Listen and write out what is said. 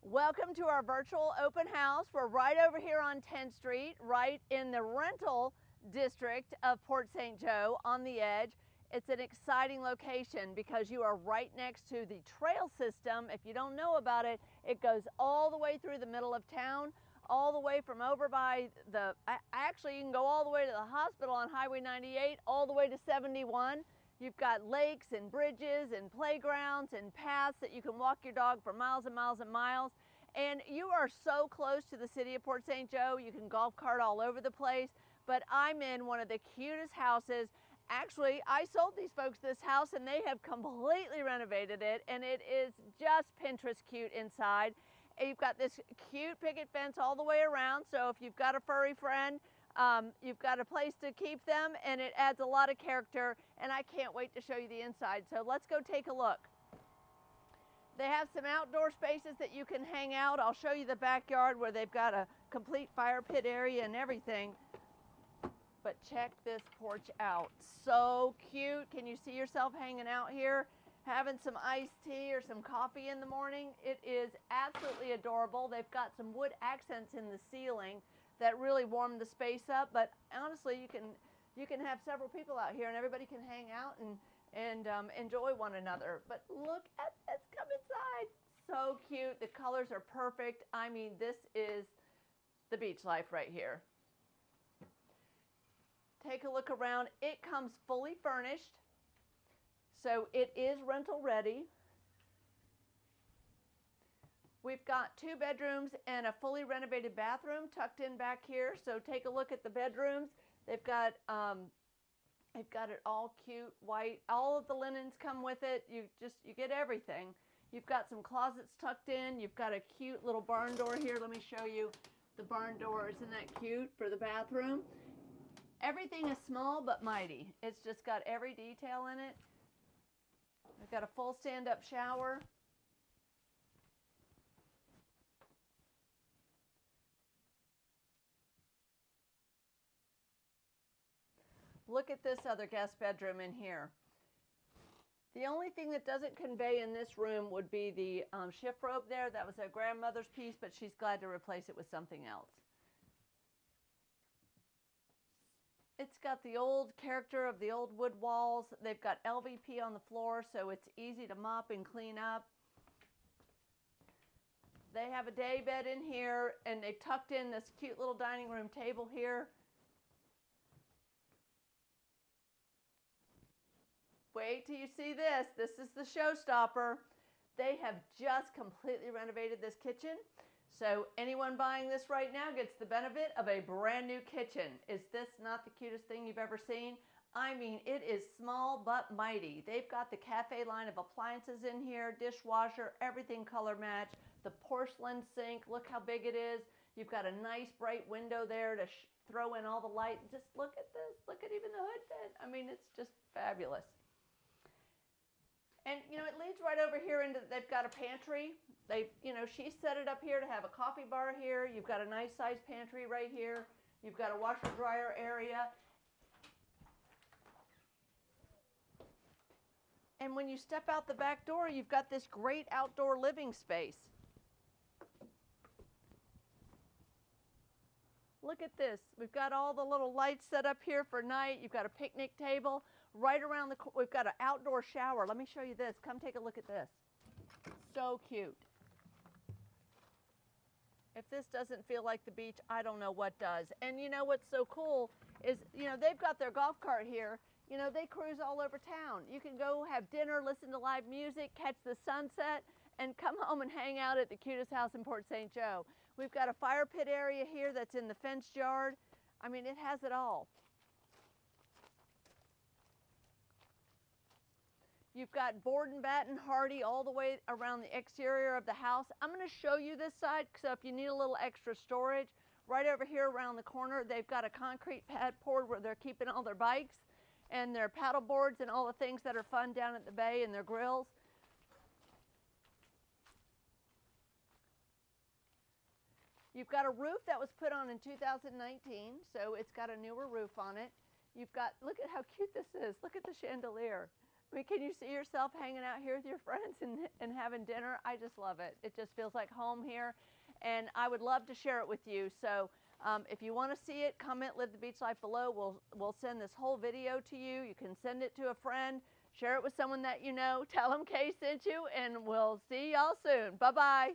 Welcome to our virtual open house. We're right over here on 10th Street, right in the rental district of Port St. Joe on the edge. It's an exciting location because you are right next to the trail system. If you don't know about it, it goes all the way through the middle of town, all the way from over by the, actually you can go all the way to the hospital on Highway 98, all the way to 71. You've got lakes and bridges and playgrounds and paths that you can walk your dog for miles and miles and miles. And you are so close to the city of Port St. Joe, you can golf cart all over the place. But I'm in one of the cutest houses. Actually, I sold these folks this house and they have completely renovated it, and it is just Pinterest cute inside. And you've got this cute picket fence all the way around, so if you've got a furry friend, you've got a place to keep them, and it adds a lot of character, and I can't wait to show you the inside. So let's go take a look. They have some outdoor spaces that you can hang out. I'll show you the backyard where they've got a complete fire pit area and everything. But check this porch out. So cute. Can you see yourself hanging out here, having some iced tea or some coffee in the morning? It is absolutely adorable. They've got some wood accents in the ceiling that really warm the space up, but honestly, you can have several people out here and everybody can hang out and enjoy one another. But look at, let's come inside. So cute. The colors are perfect. I mean, this is the beach life right here. Take a look around. It comes fully furnished, so it is rental ready. We've got 2 bedrooms and a fully renovated bathroom tucked in back here. So take a look at the bedrooms. They've got it all cute white. All of the linens come with it. You get everything. You've got some closets tucked in. You've got a cute little barn door here. Let me show you the barn door. Isn't that cute for the bathroom? Everything is small but mighty. It's just got every detail in it. We've got a full stand-up shower. Look at this other guest bedroom in here. The only thing that doesn't convey in this room would be the shift rope there. That was a grandmother's piece, but she's glad to replace it with something else. It's got the old character of the old wood walls. They've got LVP on the floor, so it's easy to mop and clean up. They have a day bed in here, and they tucked in this cute little dining room table here. Wait till you see this. This is the showstopper. They have just completely renovated this kitchen. So anyone buying this right now gets the benefit of a brand new kitchen. Is this not the cutest thing you've ever seen? I mean, it is small but mighty. They've got the cafe line of appliances in here, dishwasher, everything color matched. The porcelain sink, look how big it is. You've got a nice bright window there to throw in all the light. Just look at this. Look at even the hood vent. I mean, it's just fabulous. And, you know, it leads right over here into, they've got a pantry. She set it up here to have a coffee bar here. You've got a nice sized pantry right here. You've got a washer dryer area. And when you step out the back door, you've got this great outdoor living space. Look at this. We've got all the little lights set up here for night. You've got a picnic table. Right around we've got an outdoor shower. Let me show you this. Come take a look at this. So cute. If this doesn't feel like the beach, I don't know what does. And you know what's so cool is, they've got their golf cart here. They cruise all over town. You can go have dinner, listen to live music, catch the sunset, and come home and hang out at the cutest house in Port St. Joe. We've got a fire pit area here that's in the fenced yard. I mean, it has it all. You've got board and batten hardy all the way around the exterior of the house. I'm going to show you this side, so if you need a little extra storage, right over here around the corner, they've got a concrete pad poured where they're keeping all their bikes and their paddle boards and all the things that are fun down at the bay and their grills. You've got a roof that was put on in 2019, so it's got a newer roof on it. You've got, look at how cute this is. Look at the chandelier. I mean, can you see yourself hanging out here with your friends and having dinner? I just love it. It just feels like home here, and I would love to share it with you. So if you want to see it, comment Live the Beach Life below. We'll send this whole video to you. You can send it to a friend, share it with someone that you know, tell them Kay sent you, and we'll see y'all soon. Bye-bye.